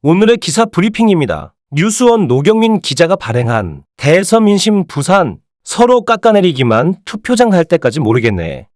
오늘의 기사 브리핑입니다. 뉴스원 노경민 기자가 발행한 대서민심 부산 서로 깎아내리기만 투표장 갈 때까지 모르겠네.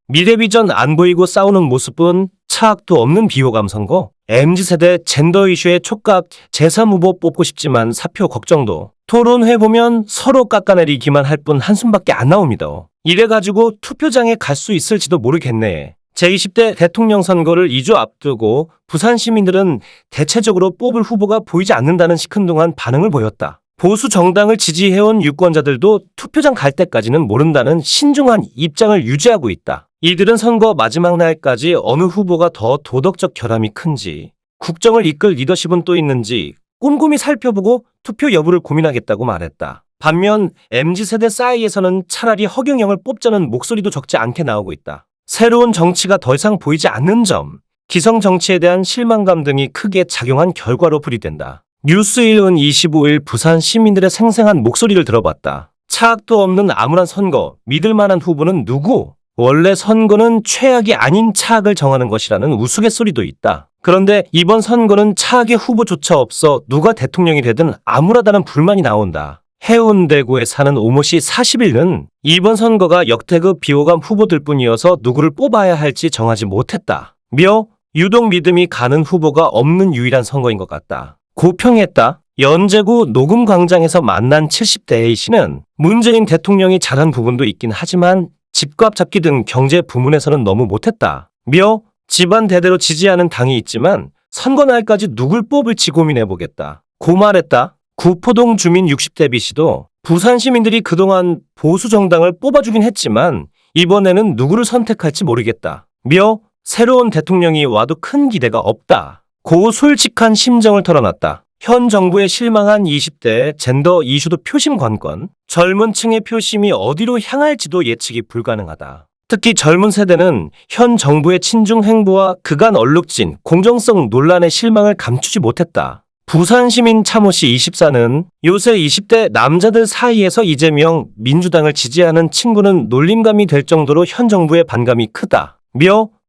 미래비전 안 보이고 싸우는 모습은 차악도 없는 비호감 선거. MZ세대 젠더 이슈의 촉각 제3후보 뽑고 싶지만 사표 걱정도. 토론회 보면 서로 깎아내리기만 할 뿐 한숨밖에 안 나옵니다. 이래가지고 투표장에 갈 수 있을지도 모르겠네. 제20대 대통령 선거를 2주 앞두고 부산 시민들은 대체적으로 뽑을 후보가 보이지 않는다는 시큰둥한 반응을 보였다. 보수 정당을 지지해온 유권자들도 투표장 갈 때까지는 모른다는 신중한 입장을 유지하고 있다. 이들은 선거 마지막 날까지 어느 후보가 더 도덕적 결함이 큰지, 국정을 이끌 리더십은 또 있는지 꼼꼼히 살펴보고 투표 여부를 고민하겠다고 말했다. 반면 MZ세대 사이에서는 차라리 허경영을 뽑자는 목소리도 적지 않게 나오고 있다. 새로운 정치가 더 이상 보이지 않는 점, 기성 정치에 대한 실망감 등이 크게 작용한 결과로 풀이된다. 뉴스일은 25일 부산 시민들의 생생한 목소리를 들어봤다. 차악도 없는 암울한 선거, 믿을 만한 후보는 누구? 원래 선거는 최악이 아닌 차악을 정하는 것이라는 우스갯소리도 있다. 그런데 이번 선거는 차악의 후보조차 없어 누가 대통령이 되든 암울하다는 불만이 나온다. 해운대구에 사는 오모씨 40일은 이번 선거가 역대급 비호감 후보들 뿐이어서 누구를 뽑아야 할지 정하지 못했다. 유독 믿음이 가는 후보가 없는 유일한 선거인 것 같다. 고평했다. 연제구 녹음광장에서 만난 70대 A씨는 문재인 대통령이 잘한 부분도 있긴 하지만 집값 잡기 등 경제 부문에서는 너무 못했다. 집안 대대로 지지하는 당이 있지만 선거 날까지 누굴 뽑을지 고민해보겠다. 고 말했다. 구포동 주민 60대 B씨도 부산 시민들이 그동안 보수 정당을 뽑아주긴 했지만 이번에는 누구를 선택할지 모르겠다. 새로운 대통령이 와도 큰 기대가 없다. 고 솔직한 심정을 털어놨다. 현 정부에 실망한 20대 젠더 이슈도 표심관건, 젊은 층의 표심이 어디로 향할지도 예측이 불가능하다. 특히 젊은 세대는 현 정부의 친중 행보와 그간 얼룩진 공정성 논란의 실망을 감추지 못했다. 부산시민 차모씨 24는 요새 20대 남자들 사이에서 이재명 민주당을 지지하는 친구는 놀림감이 될 정도로 현 정부의 반감이 크다.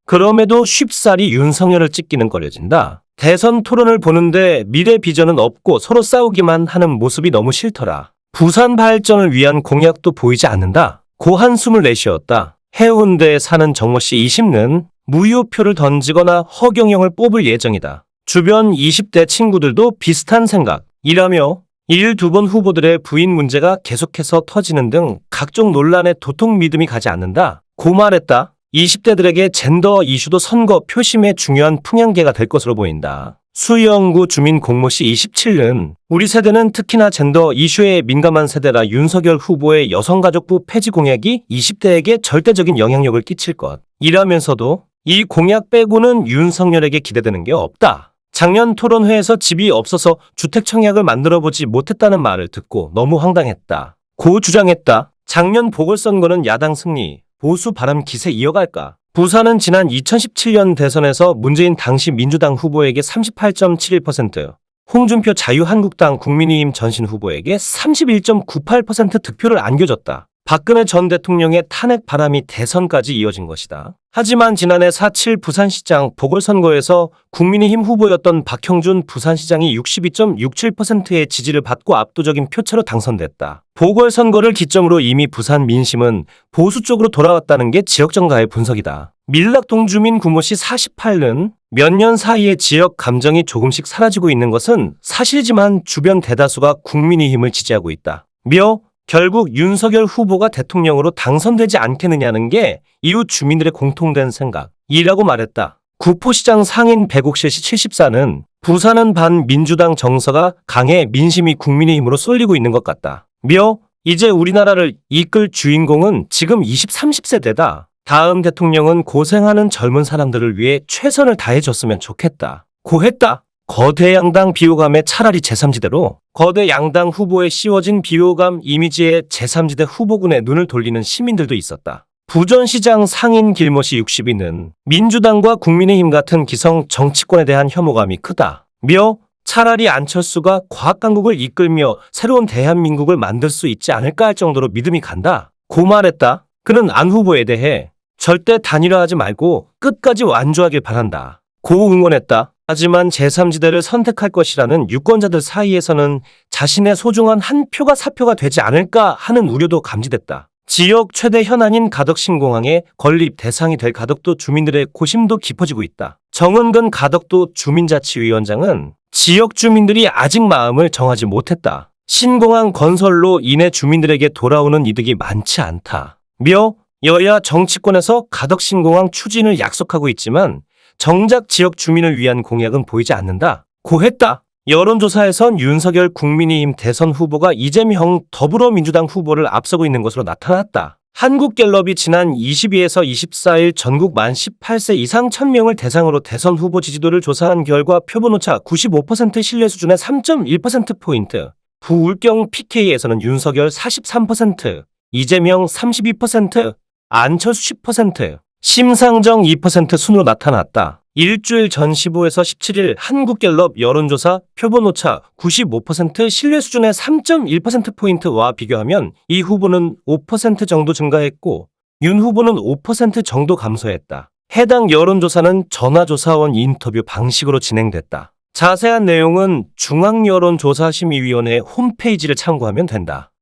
그럼에도 쉽사리 윤석열을 찍기는 꺼려진다. 대선 토론을 보는데 미래 비전은 없고 서로 싸우기만 하는 모습이 너무 싫더라. 부산 발전을 위한 공약도 보이지 않는다. 고 한숨을 내쉬었다. 해운대에 사는 정모씨 20는 무효표를 던지거나 허경영을 뽑을 예정이다. 주변 20대 친구들도 비슷한 생각이라며 1-2번 후보들의 부인 문제가 계속해서 터지는 등 각종 논란에 도통 믿음이 가지 않는다. 고 말했다. 20대들에게 젠더 이슈도 선거 표심의 중요한 풍향계가 될 것으로 보인다. 수영구 주민 공모씨 27는 우리 세대는 특히나 젠더 이슈에 민감한 세대라 윤석열 후보의 여성가족부 폐지 공약이 20대에게 절대적인 영향력을 끼칠 것이라면서도 이 공약 빼고는 윤석열에게 기대되는 게 없다. 작년 토론회에서 집이 없어서 주택 청약을 만들어보지 못했다는 말을 듣고 너무 황당했다. 고 주장했다. 작년 보궐선거는 야당 승리, 보수 바람 기세 이어갈까? 부산은 지난 2017년 대선에서 문재인 당시 민주당 후보에게 38.71%, 홍준표 자유한국당 국민의힘 전신 후보에게 31.98% 득표를 안겨줬다. 박근혜 전 대통령의 탄핵 바람이 대선까지 이어진 것이다. 하지만 지난해 4.7 부산시장 보궐선거에서 국민의힘 후보였던 박형준 부산시장이 62.67%의 지지를 받고 압도적인 표차로 당선됐다. 보궐선거를 기점으로 이미 부산 민심은 보수 쪽으로 돌아왔다는 게 지역정가의 분석이다. 밀락동 주민 구모씨 48는 몇 년 사이에 지역 감정이 조금씩 사라지고 있는 것은 사실이지만 주변 대다수가 국민의힘을 지지하고 있다. 결국 윤석열 후보가 대통령으로 당선되지 않겠느냐는 게 이웃 주민들의 공통된 생각이라고 말했다. 구포시장 상인 백옥실씨 74는 부산은 반민주당 정서가 강해 민심이 국민의힘으로 쏠리고 있는 것 같다. 이제 우리나라를 이끌 주인공은 지금 20, 30세대다. 다음 대통령은 고생하는 젊은 사람들을 위해 최선을 다해줬으면 좋겠다. 고했다. 거대 양당 비호감에 차라리 제3지대로 거대 양당 후보에 씌워진 비호감 이미지에 제3지대 후보군에 눈을 돌리는 시민들도 있었다. 부전시장 상인 길모씨 62는 민주당과 국민의힘 같은 기성 정치권에 대한 혐오감이 크다. 차라리 안철수가 과학강국을 이끌며 새로운 대한민국을 만들 수 있지 않을까 할 정도로 믿음이 간다. 고 말했다. 그는 안 후보에 대해 절대 단일화하지 말고 끝까지 완주하길 바란다. 고응원했다. 하지만 제3지대를 선택할 것이라는 유권자들 사이에서는 자신의 소중한 한 표가 사표가 되지 않을까 하는 우려도 감지됐다. 지역 최대 현안인 가덕신공항의 건립 대상이 될 가덕도 주민들의 고심도 깊어지고 있다. 정은근 가덕도 주민자치위원장은 지역 주민들이 아직 마음을 정하지 못했다. 신공항 건설로 인해 주민들에게 돌아오는 이득이 많지 않다. 며 여야 정치권에서 가덕신공항 추진을 약속하고 있지만 정작 지역 주민을 위한 공약은 보이지 않는다. 고했다. 여론조사에선 윤석열 국민의힘 대선 후보가 이재명 더불어민주당 후보를 앞서고 있는 것으로 나타났다. 한국갤럽이 지난 22에서 24일 전국 만 18세 이상 1000명을 대상으로 대선 후보 지지도를 조사한 결과 표본오차 95% 신뢰 수준의 3.1%포인트, 부울경 PK에서는 윤석열 43%, 이재명 32%, 안철수 10%, 심상정 2% 순으로 나타났다. 일주일 전 15에서 17일 한국갤럽 여론조사 표본오차 95% 신뢰 수준의 3.1%포인트와 비교하면 이 후보는 5% 정도 증가했고 윤 후보는 5% 정도 감소했다. 해당 여론조사는 전화조사원 인터뷰 방식으로 진행됐다. 자세한 내용은 중앙여론조사심의위원회 홈페이지를 참고하면 된다.